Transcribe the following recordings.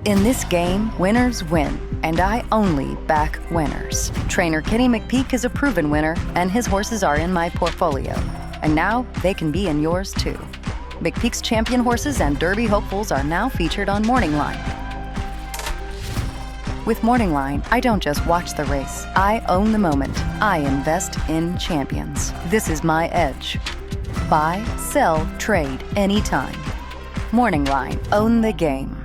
In this game, winners win, and I only back winners. Trainer Kenny McPeak is a proven winner, and his horses are in my portfolio. And now they can be in yours too. McPeak's champion horses and Derby hopefuls are now featured on Morning Line. With Morning Line, I don't just watch the race. I own the moment. I invest in champions. This is my edge. Buy, sell, trade, anytime. Morning Line, own the game.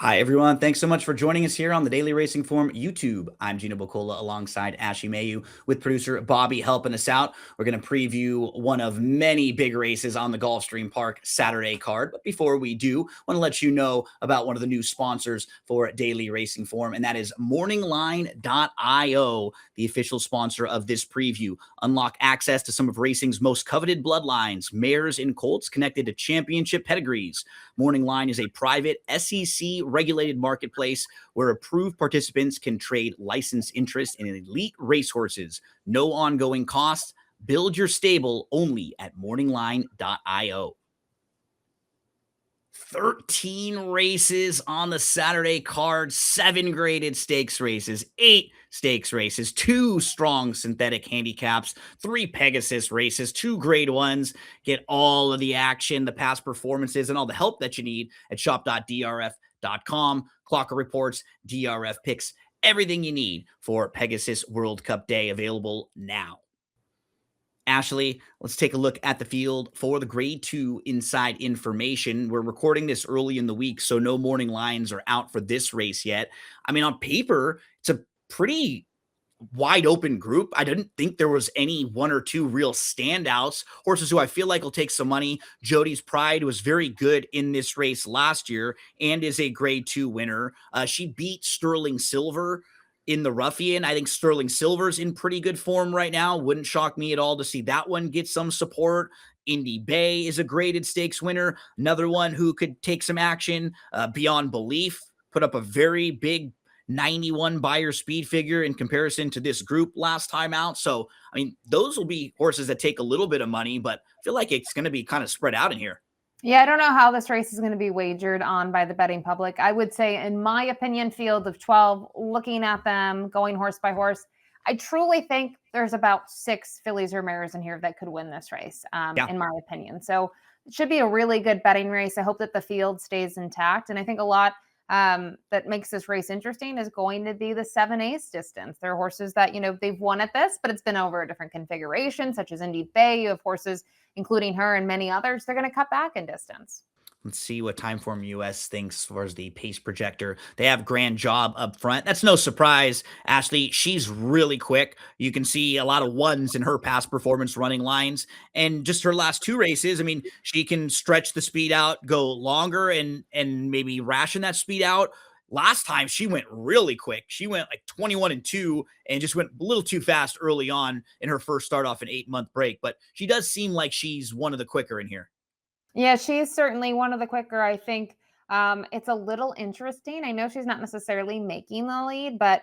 Hi, everyone. Thanks so much for joining us here on the Daily Racing Form YouTube. I'm Gino Buccola alongside Ashley Mailloux with producer Bobby helping us out. We're going to preview one of many big races on the Gulfstream Park Saturday card. But before we do, I want to let you know about one of the new sponsors for Daily Racing Form, and that is morningline.io, the official sponsor of this preview. Unlock access to some of racing's most coveted bloodlines, mares and colts connected to championship pedigrees. Morning Line is a private SEC regulated marketplace where approved participants can trade licensed interest in elite racehorses. No ongoing costs. Build your stable only at morningline.io. 13 races on the Saturday card, 7 graded stakes races, 8 stakes races, 2 strong synthetic handicaps, 3 Pegasus races, 2 grade 1s. Get all of the action, the past performances, and all the help that you need at shop.drf.com. Clocker reports, DRF picks, everything you need for Pegasus World Cup Day, available now. Ashley, let's take a look at the field for the grade 2 inside information. We're recording this early in the week, so no morning lines are out for this race yet. I mean, on paper, it's a pretty wide open group. I didn't think there was any 1 or 2 real standouts. Horses who I feel like will take some money. Jody's Pride was very good in this race last year and is a grade 2 winner. She beat Sterling Silver in the Ruffian. I think Sterling Silver's in pretty good form right now. Wouldn't shock me at all to see that one get some support. Indy Bay is a graded stakes winner. Another one who could take some action. Beyond Belief put up a very big 91 buyer speed figure in comparison to this group last time out. So, I mean, those will be horses that take a little bit of money, but I feel like it's going to be kind of spread out in here. Yeah, I don't know how this race is going to be wagered on by the betting public. I would say, in my opinion, field of 12, looking at them, going horse by horse, I truly think there's about 6 fillies or mares in here that could win this race, in my opinion. So it should be a really good betting race. I hope that the field stays intact. And I think a lot that makes this race interesting is going to be the 7/8 distance. There are horses that, they've won at this, but it's been over a different configuration, such as Indy Bay. You have horses, including her and many others, they're going to cut back in distance. Let's see what Timeform US thinks as far as the pace projector. They have Grand Job up front. That's no surprise, Ashley. She's really quick. You can see a lot of 1s in her past performance running lines. And just her last 2 races, I mean, she can stretch the speed out, go longer, and maybe ration that speed out. Last time she went really quick. She went like 21-2 and just went a little too fast early on in her first start off an 8-month break. But she does seem like she's one of the quicker in here. Yeah, she's certainly one of the quicker. I think it's a little interesting. I know she's not necessarily making the lead, but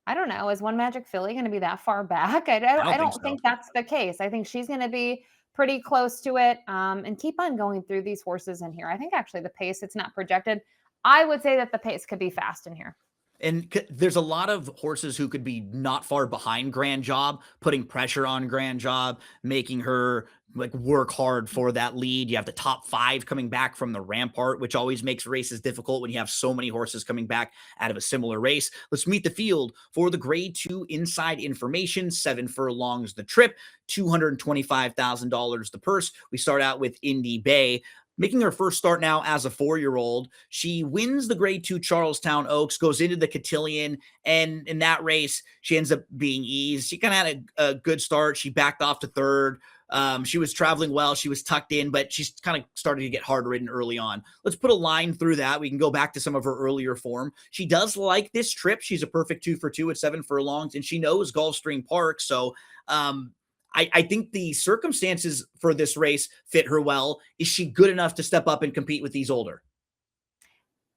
I don't know. Is One Magic Filly going to be that far back? I don't think that's the case. I think she's going to be pretty close to it, and keep on going through these horses in here. I think actually the pace, it's not projected. I would say that the pace could be fast in here. And there's a lot of horses who could be not far behind Grand Job, putting pressure on Grand Job, making her like work hard for that lead. You have the top 5 coming back from the Rampart, which always makes races difficult when you have so many horses coming back out of a similar race. Let's meet the field for the grade 2 inside information. 7 furlongs the trip, $225,000 the purse. We start out with Indy Bay. Making her first start now as a 4-year-old. She wins the grade 2 Charlestown Oaks, goes into the Cotillion, and in that race, she ends up being eased. She kind of had a good start. She backed off to 3rd. She was traveling well. She was tucked in, but she's kind of started to get hard ridden early on. Let's put a line through that. We can go back to some of her earlier form. She does like this trip. She's a perfect 2 for 2 at 7 furlongs, and she knows Gulfstream Park. So I think the circumstances for this race fit her well. Is she good enough to step up and compete with these older?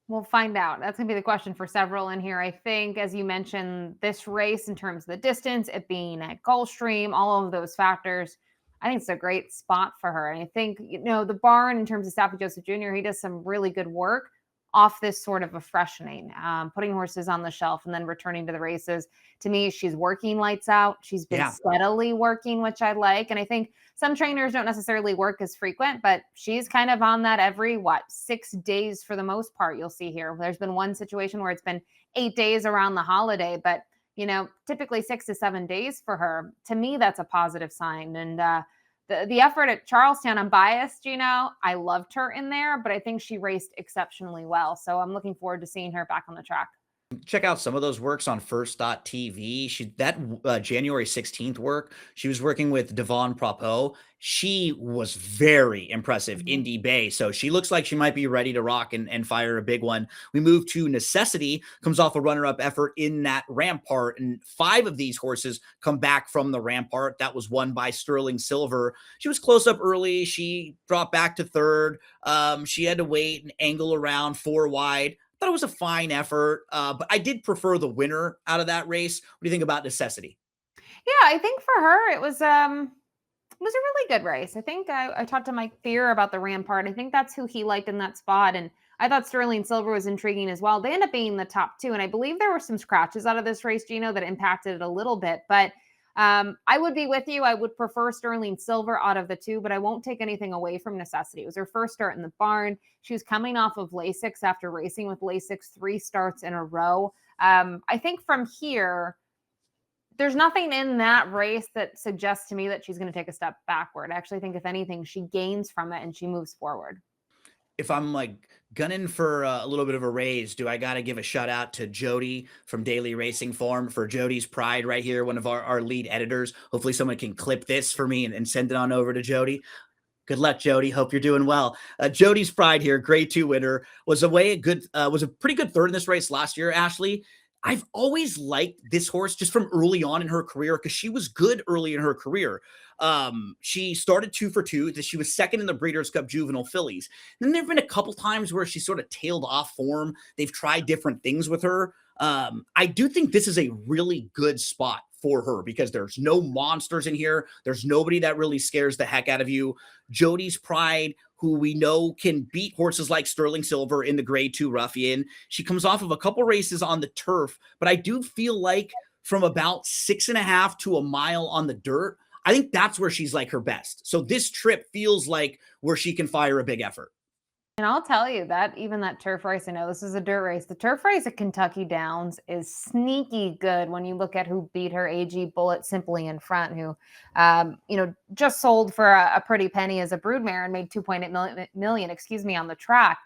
We'll find out. That's going to be the question for several in here. I think, as you mentioned, this race in terms of the distance, it being at Gulfstream, all of those factors, I think it's a great spot for her. And I think, the barn in terms of Staffy Joseph Jr., he does some really good work off this sort of a freshening, putting horses on the shelf and then returning to the races. To me, she's working lights out. She's been Yeah. steadily working, which I like. And I think some trainers don't necessarily work as frequent, but she's kind of on that every 6 days for the most part. You'll see here. There's been one situation where it's been 8 days around the holiday, but typically 6 to 7 days for her. To me, that's a positive sign. And the effort at Charlestown, I'm biased, I loved her in there, but I think she raced exceptionally well. So I'm looking forward to seeing her back on the track. Check out some of those works on first.tv. That January 16th work, she was working with Devon Propo. She was very impressive, Indy Bay. So she looks like she might be ready to rock and fire a big one. We move to Necessity, comes off a runner-up effort in that Rampart, and 5 of these horses come back from the Rampart. That was won by Sterling Silver. She was close up early. She dropped back to third. She had to wait and angle around 4 wide. Thought it was a fine effort, but I did prefer the winner out of that race. What do you think about Necessity? Yeah, I think for her it was a really good race. I think I talked to Mike Fear about the Rampart. I think that's who he liked in that spot, and I thought Sterling Silver was intriguing as well. They end up being the top 2, and I believe there were some scratches out of this race, Gino, that impacted it a little bit. But I would be with you. I would prefer Sterling Silver out of the 2, but I won't take anything away from Necessity. It was her first start in the barn. She was coming off of Lasix after racing with Lasix 3 starts in a row. I think from here, there's nothing in that race that suggests to me that she's going to take a step backward. I actually think, if anything, she gains from it and she moves forward. If I'm gunning for a little bit of a raise, do I got to give a shout out to Jody from Daily Racing Form for Jody's Pride right here, one of our lead editors? Hopefully someone can clip this for me and send it on over to Jody. Good luck, Jody. Hope you're doing well. Jody's Pride here, grade 2 winner, was a pretty good third in this race last year, Ashley. I've always liked this horse just from early on in her career because she was good early in her career. She started 2 for 2. She was second in the Breeders' Cup Juvenile Fillies. Then there have been a couple times where she sort of tailed off form. They've tried different things with her. I do think this is a really good spot for her because there's no monsters in here. There's nobody that really scares the heck out of you. Jody's Pride, who we know can beat horses like Sterling Silver in the grade 2 Ruffian. She comes off of a couple races on the turf, but I do feel like from about 6.5 to a mile on the dirt, I think that's where she's her best. So this trip feels like where she can fire a big effort. And I'll tell you that even that turf race, I know this is a dirt race. The turf race at Kentucky Downs is sneaky good when you look at who beat her. AG Bullet simply in front, who, just sold for a pretty penny as a broodmare and made 2.8 million, on the track.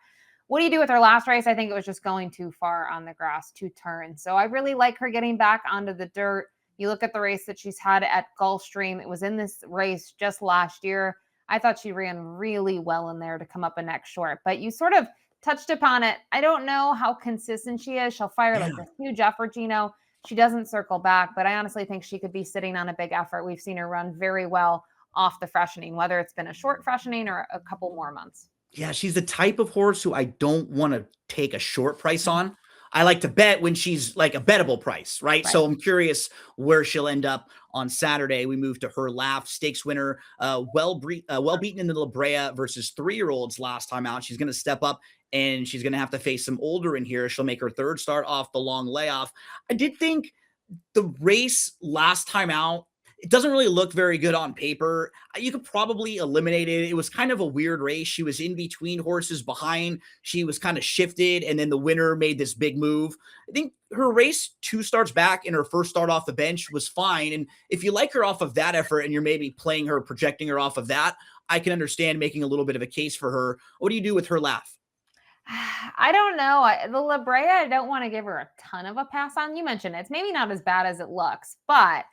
What do you do with her last race? I think it was just going too far on the grass, 2 turns. So I really like her getting back onto the dirt. You look at the race that she's had at Gulfstream. It was in this race just last year. I thought she ran really well in there to come up a neck short, but you sort of touched upon it. I don't know how consistent she is. She'll fire like a huge effort, Gino. She doesn't circle back, but I honestly think she could be sitting on a big effort. We've seen her run very well off the freshening, whether it's been a short freshening or a couple more months. Yeah, she's the type of horse who I don't want to take a short price on. I like to bet when she's a bettable price, right? So I'm curious where she'll end up on Saturday. We move to her Laugh Stakes winner, well beaten in the La Brea versus 3-year-olds last time out. She's going to step up and she's going to have to face some older in here. She'll make her 3rd start off the long layoff. I did think the race last time out, it doesn't really look very good on paper. You could probably eliminate it. It was kind of a weird race. She was in between horses behind. She was kind of shifted, and then the winner made this big move. I think her race 2 starts back and her first start off the bench was fine. And if you like her off of that effort and you're maybe playing her, projecting her off of that, I can understand making a little bit of a case for her. What do you do with her Laugh? I don't know. The La Brea, I don't want to give her a ton of a pass on. You mentioned it's maybe not as bad as it looks, but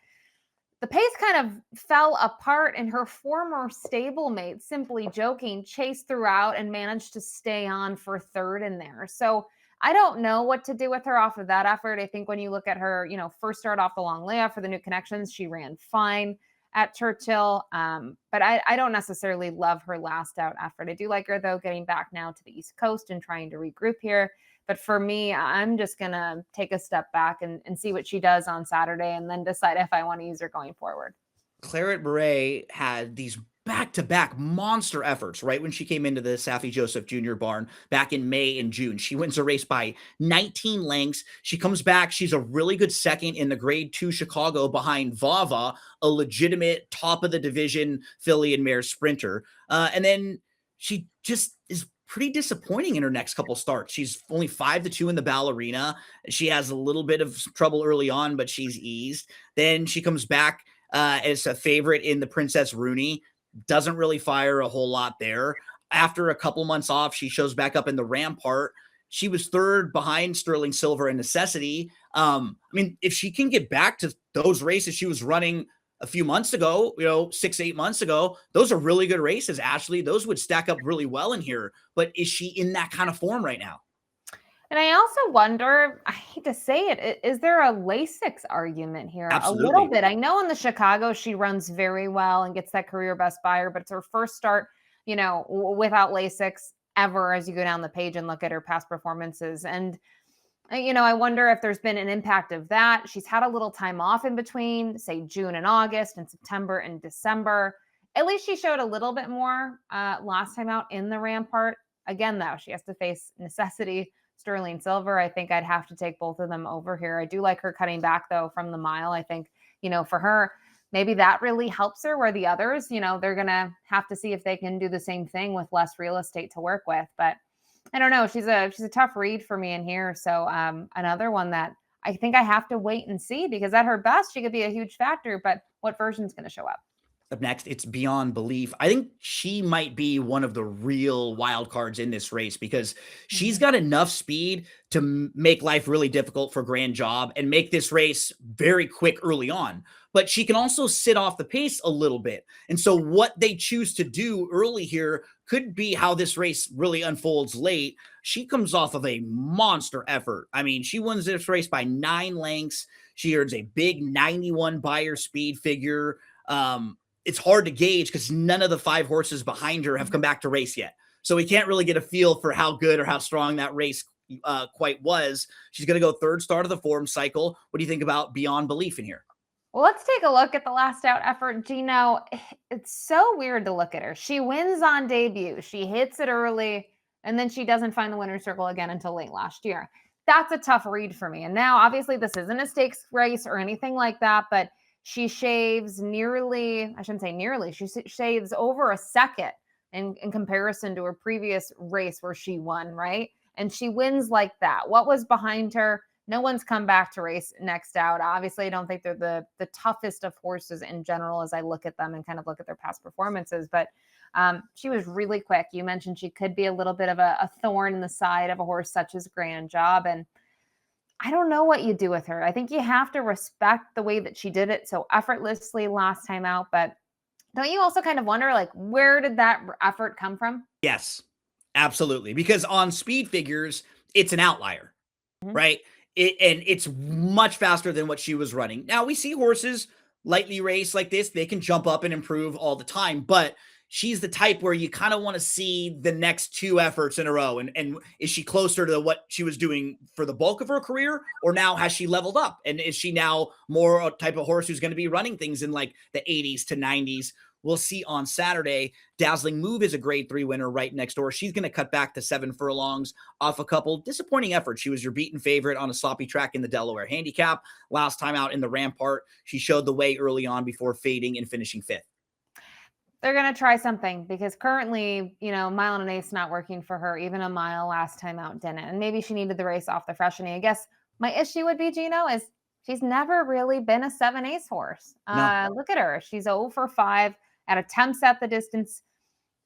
the pace kind of fell apart, and her former stablemate, Simply Joking, chased throughout and managed to stay on for 3rd in there. So I don't know what to do with her off of that effort. I think when you look at her, first start off the long layoff for the New Connections, she ran fine. at Churchill. But I don't necessarily love her last out effort. I do like her, though, getting back now to the East Coast and trying to regroup here. But for me, I'm just going to take a step back and see what she does on Saturday and then decide if I want to use her going forward. Claret Beret had these back-to-back monster efforts right when she came into the Saffie Joseph Jr. barn back in May and June. She wins a race by 19 lengths. She comes back. She's a really good second in the Grade 2 Chicago behind Vava, a legitimate top of the division filly and mare sprinter. And then she just is pretty disappointing in her next couple starts. She's only 5-2 in the Ballerina. She has a little bit of trouble early on, but she's eased. Then she comes back as a favorite in the Princess Rooney. Doesn't really fire a whole lot there. After a couple months off, she shows back up in the Rampart. She was third behind Sterling Silver and Necessity. I mean, if she can get back to those races she was running a few months ago, 6-8 months ago, those are really good races, Ashley. Those would stack up really well in here. But is she in that kind of form right now? And I also wonder, I hate to say it, is there a Lasix argument here? Absolutely. A little bit. I know in the Chicago, she runs very well and gets that career best buyer, but it's her first start, without Lasix ever as you go down the page and look at her past performances. And, I wonder if there's been an impact of that. She's had a little time off in between, say June and August and September and December. At least she showed a little bit more last time out in the Rampart. Again, though, she has to face Necessity, Sterling Silver. I think I'd have to take both of them over here. I do like her cutting back, though, from the mile. I think, for her, maybe that really helps her, where the others, they're going to have to see if they can do the same thing with less real estate to work with. But I don't know. She's a tough read for me in here. So another one that I think I have to wait and see, because at her best, she could be a huge factor. But what version's going to show up? Up next, it's Beyond Belief. I think she might be one of the real wild cards in this race, because she's got enough speed to make life really difficult for Grand Job and make this race very quick early on. But she can also sit off the pace a little bit. And so what they choose to do early here could be how this race really unfolds late. She comes off of a monster effort. I mean, she wins this race by 9 lengths. She earns a big 91 buyer speed figure. It's hard to gauge because none of the 5 horses behind her have come back to race yet. So we can't really get a feel for how good or how strong that race quite was. She's going to go third start of the form cycle. What do you think about Beyond Belief in here? Well, let's take a look at the last out effort, Gino. It's so weird to look at her. She wins on debut. She hits it early, and then she doesn't find the winner's circle again until late last year. That's a tough read for me. And now, obviously, this isn't a stakes race or anything like that, but she shaves nearly, I shouldn't say nearly, she shaves over a second in comparison to her previous race where she won, right? And she wins like that. What was behind her? No one's come back to race next out. Obviously, I don't think they're the toughest of horses in general as I look at them and kind of look at their past performances, but she was really quick. You mentioned she could be a little bit of a thorn in the side of a horse such as Grand Job, and I don't know what you do with her. I think you have to respect the way that she did it so effortlessly last time out, but don't you also kind of wonder, like, where did that effort come from? Yes, absolutely. Because on speed figures, it's an outlier, right? And it's much faster than what she was running. Now, we see horses lightly race like this. They can jump up and improve all the time, but she's the type where you kind of want to see the next 2 efforts in a row. And is she closer to what she was doing for the bulk of her career, or now has she leveled up? And is she now more a type of horse who's going to be running things in like the 80s to 90s? We'll see on Saturday. Dazzling Move is a grade 3 winner right next door. She's going to cut back to 7 furlongs off a couple disappointing efforts. She was your beaten favorite on a sloppy track in the Delaware Handicap. Last time out in the Rampart, she showed the way early on before fading and finishing 5th. They're going to try something, because currently, mile and an eighth's not working for her. Even a mile last time out didn't. And maybe she needed the race off the freshening. I guess my issue would be, Gino, is she's never really been a 7/8 horse. No. Look at her. She's 0 for 5 at attempts at the distance.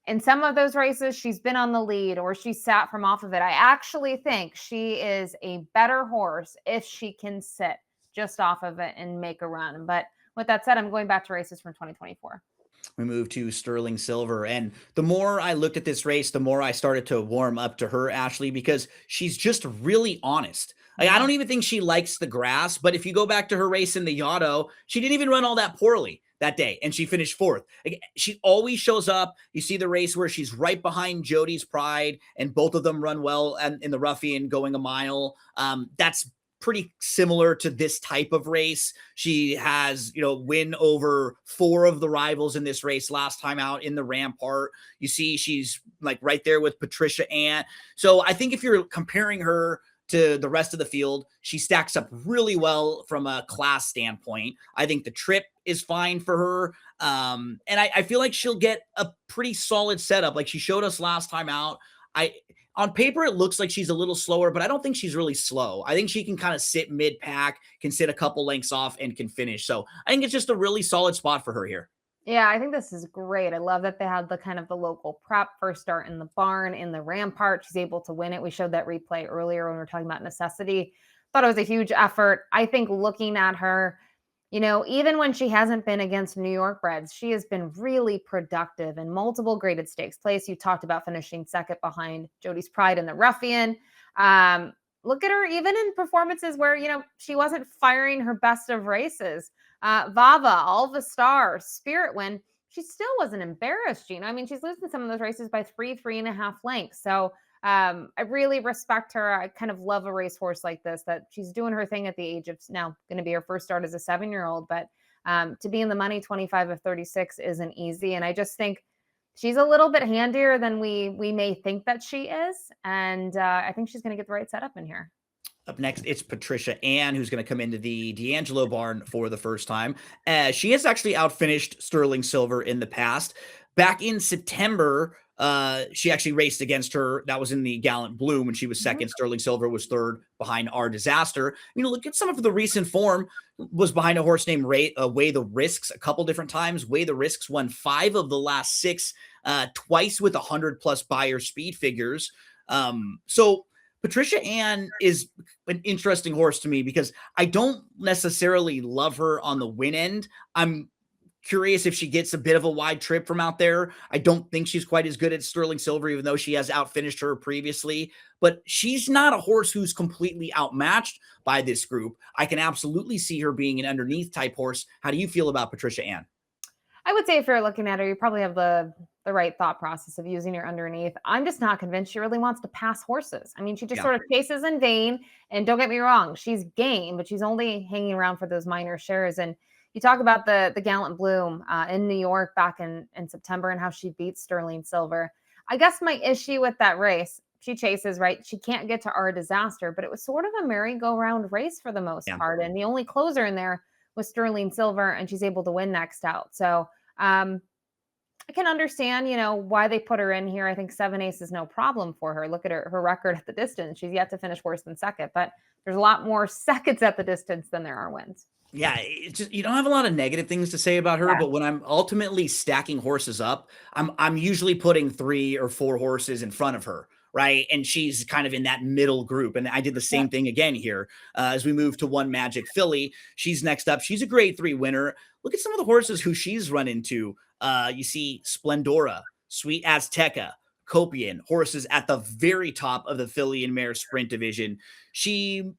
In some of those races, she's been on the lead or she sat from off of it. I actually think she is a better horse if she can sit just off of it and make a run. But with that said, I'm going back to races from 2024. We move to Sterling Silver. And the more I looked at this race, the more I started to warm up to her, Ashley, because she's just really honest. Like, I don't even think she likes the grass, but if you go back to her race in the Yotto, she didn't even run all that poorly. that day, and she finished fourth. She always shows up. You see the race where she's right behind Jody's Pride, and both of them run well and in the Ruffian going a mile. That's pretty similar to this type of race. She has, win over 4 of the rivals in this race last time out in the Rampart. You see she's like right there with Patricia Ann. So I think if you're comparing her to the rest of the field, she stacks up really well from a class standpoint. I think the trip is fine for her. And I feel like she'll get a pretty solid setup. Like she showed us last time out. On paper, it looks like she's a little slower, but I don't think she's really slow. I think she can kind of sit mid-pack, can sit a couple lengths off, and can finish. So I think it's just a really solid spot for her here. Yeah, I think this is great. I love that they had the kind of the local prep first start in the barn, in the Rampart. She's able to win it. We showed that replay earlier when we were talking about necessity. Thought it was a huge effort. I think looking at her, even when she hasn't been against New York breds, she has been really productive in multiple graded stakes place. You talked about finishing second behind Jody's Pride in the Ruffian. Look at her even in performances where, she wasn't firing her best of races. Vava, Alva Star, Spirit Win, she still wasn't embarrassed, Gino. I mean, she's losing some of those races by 3.5 lengths. So I really respect her. I kind of love a racehorse like this, that she's doing her thing at the age of now going to be her first start as a 7-year-old. But to be in the money 25 of 36 isn't easy. And I just think she's a little bit handier than we may think that she is. And I think she's going to get the right setup in here. Up next, it's Patricia Ann, who's going to come into the D'Angelo barn for the first time. She has actually outfinished Sterling Silver in the past. Back in September, she actually raced against her. That was in the Gallant Bloom when she was second. Sterling Silver was third behind Our Disaster. Look at some of the recent form. Was behind a horse named Weigh the Risks a couple different times. Weigh the Risks won 5 of the last 6, twice with 100+ buyer speed figures. So Patricia Ann is an interesting horse to me because I don't necessarily love her on the win end. I'm curious if she gets a bit of a wide trip from out there. I don't think she's quite as good at Sterling Silver, even though she has outfinished her previously. But she's not a horse who's completely outmatched by this group. I can absolutely see her being an underneath type horse. How do you feel about Patricia Ann? I would say if you're looking at her, you probably have the right thought process of using her underneath. I'm just not convinced she really wants to pass horses. I mean, she just sort of chases in vain. And don't get me wrong, she's game, but she's only hanging around for those minor shares. And you talk about the Gallant Bloom in New York back in September and how she beat Sterling Silver. I guess my issue with that race, she chases, right? She can't get to Our Disaster, but it was sort of a merry-go-round race for the most part. And the only closer in there was Sterling Silver, and she's able to win next out. So I can understand, why they put her in here. I think 7/8 is no problem for her. Look at her record at the distance. She's yet to finish worse than second, but there's a lot more seconds at the distance than there are wins. Yeah, it's just, you don't have a lot of negative things to say about her, but when I'm ultimately stacking horses up, I'm usually putting 3 or 4 horses in front of her, right? And she's kind of in that middle group. And I did the same thing again here as we move to One Magic Filly. She's next up. She's a grade 3 winner. Look at some of the horses who she's run into. You see Splendora, Sweet Azteca, Copian, horses at the very top of the filly and mare sprint division. She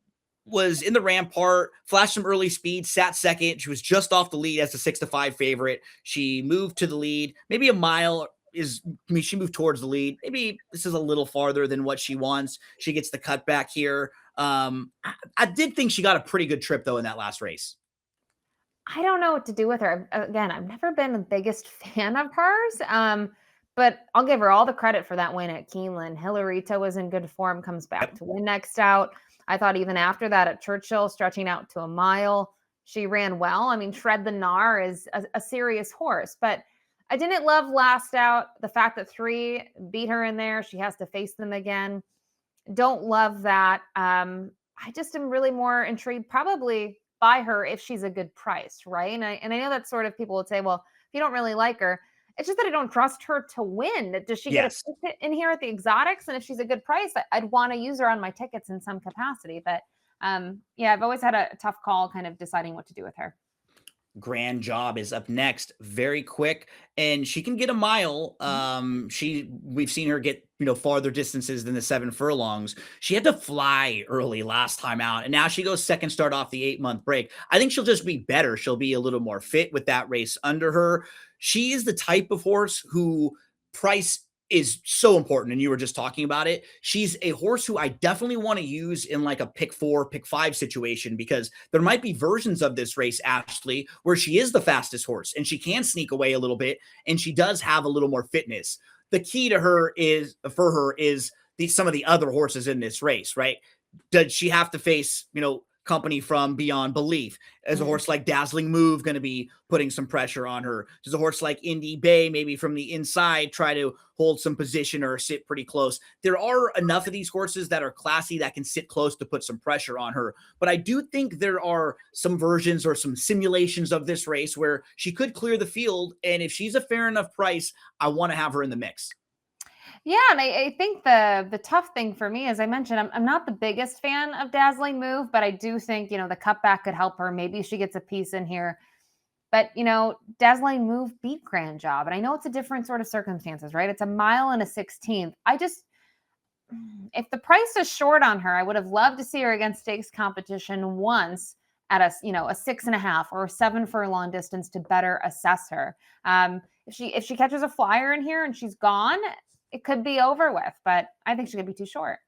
was in the Rampart, flashed some early speed, sat second. She was just off the lead as a 6-5 favorite. She moved to the lead, maybe a mile she moved towards the lead. Maybe this is a little farther than what she wants. She gets the cutback here. I did think she got a pretty good trip though in that last race. I don't know what to do with her. Again, I've never been the biggest fan of hers. But I'll give her all the credit for that win at Keeneland. Hilarita was in good form, comes back to win next out. I thought even after that at Churchill, stretching out to a mile, she ran well. I mean, Shred the Gnar is a serious horse, but I didn't love last out. The fact that 3 beat her in there, she has to face them again. Don't love that. I just am really more intrigued probably by her if she's a good price, right? And I know that sort of people would say, well, if you don't really like her, it's just that I don't trust her to win. Does she get a ticket in here at the exotics? And if she's a good price, I'd want to use her on my tickets in some capacity. But I've always had a tough call kind of deciding what to do with her. Grand Job is up next, very quick, and she can get a mile. We've seen her get, farther distances than the 7 furlongs. She had to fly early last time out, and now she goes second start off the 8-month break. I think she'll just be better. She'll be a little more fit with that race under her. She is the type of horse who price is so important. And you were just talking about it. She's a horse who I definitely want to use in like a pick 4, pick 5 situation, because there might be versions of this race, Ashley, where she is the fastest horse and she can sneak away a little bit and she does have a little more fitness. The key to her is some of the other horses in this race, right? Does she have to face, company from beyond belief? As a horse like Dazzling Move going to be putting some pressure on her? Does a horse like Indy Bay maybe from the inside try to hold some position or sit pretty close? There are enough of these horses that are classy that can sit close to put some pressure on her. But I do think there are some versions or some simulations of this race where she could clear the field. And if she's a fair enough price, I want to have her in the mix. Yeah, and I think the tough thing for me, as I mentioned, I'm not the biggest fan of Dazzling Move, but I do think, the cutback could help her. Maybe she gets a piece in here. But, Dazzling Move beat Grand Job. And I know it's a different sort of circumstances, right? It's a mile and a 16th. If the price is short on her, I would have loved to see her against stakes competition once at a 6.5 or 7 furlong distance to better assess her. If she catches a flyer in here and she's gone, it could be over with, but I think she could be too short.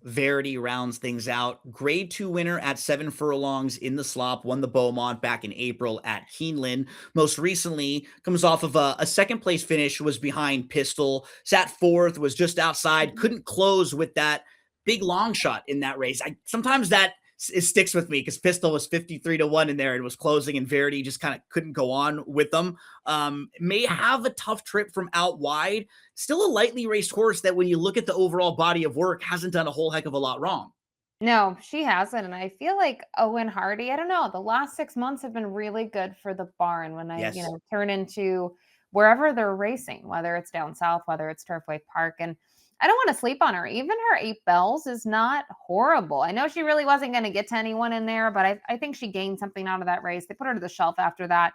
Verity rounds things out. Grade 2 winner at 7 furlongs in the slop, won the Beaumont back in April at Keeneland. Most recently comes off of a second place finish, was behind Pistol, sat fourth, was just outside, couldn't close with that big long shot in that race. Sometimes that it sticks with me because Pistol was 53-1 in there and was closing, and Verity just kind of couldn't go on with them. May have a tough trip from out wide. Still a lightly raced horse that when you look at the overall body of work hasn't done a whole heck of a lot wrong. No, she hasn't. And I feel like Owen Hardy, I don't know, the last 6 months have been really good for the barn when I, turn into wherever they're racing, whether it's down south, whether it's Turfway Park. And I don't want to sleep on her. Even her 8 bells is not horrible. I know she really wasn't going to get to anyone in there, but I think she gained something out of that race. They put her to the shelf after that.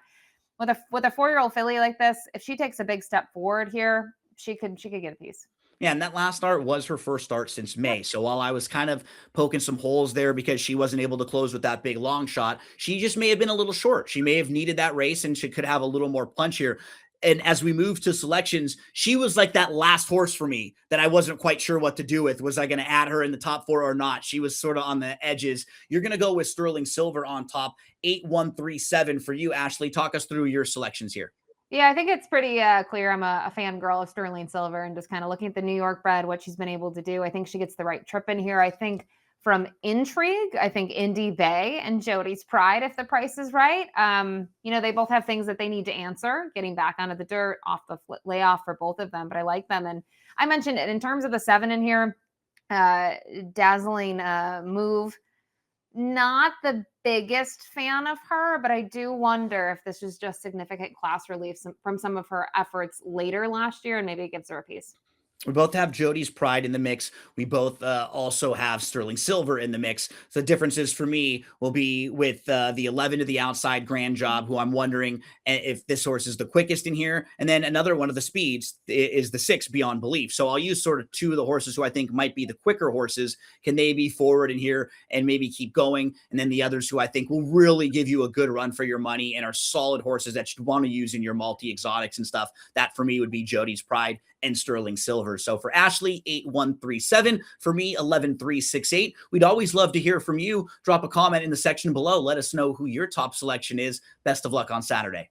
With a 4-year-old filly like this, if she takes a big step forward here, she could get a piece. Yeah, and that last start was her first start since May. So while I was kind of poking some holes there because she wasn't able to close with that big long shot, she just may have been a little short. She may have needed that race and she could have a little more punch here. And as we move to selections, she was like that last horse for me that I wasn't quite sure what to do with. Was I going to add her in the top 4 or not? She was sort of on the edges. You're going to go with Sterling Silver on top, 8-1-3-7 for you, Ashley. Talk us through your selections here. Yeah, I think it's pretty clear. I'm a fangirl of Sterling Silver and just kind of looking at the New York bred, what she's been able to do. I think she gets the right trip in here. I think from intrigue, I think Indy Bay and Jody's Pride, if the price is right. They both have things that they need to answer, getting back onto the dirt, off the layoff for both of them, but I like them. And I mentioned it in terms of the 7 in here, Dazzling Move. Not the biggest fan of her, but I do wonder if this is just significant class relief from some of her efforts later last year, and maybe it gives her a piece. We both have Jody's Pride in the mix. We both also have Sterling Silver in the mix. The differences for me will be with the 11 to the outside Grand Job, who I'm wondering if this horse is the quickest in here. And then another one of the speeds is the 6 Beyond Belief. So I'll use sort of 2 of the horses who I think might be the quicker horses. Can they be forward in here and maybe keep going? And then the others who I think will really give you a good run for your money and are solid horses that you'd want to use in your multi-exotics and stuff. That for me would be Jody's Pride and Sterling Silver. So for Ashley, 8-1-3-7. For me, 11-3-6-8. We'd always love to hear from you. Drop a comment in the section below. Let us know who your top selection is. Best of luck on Saturday.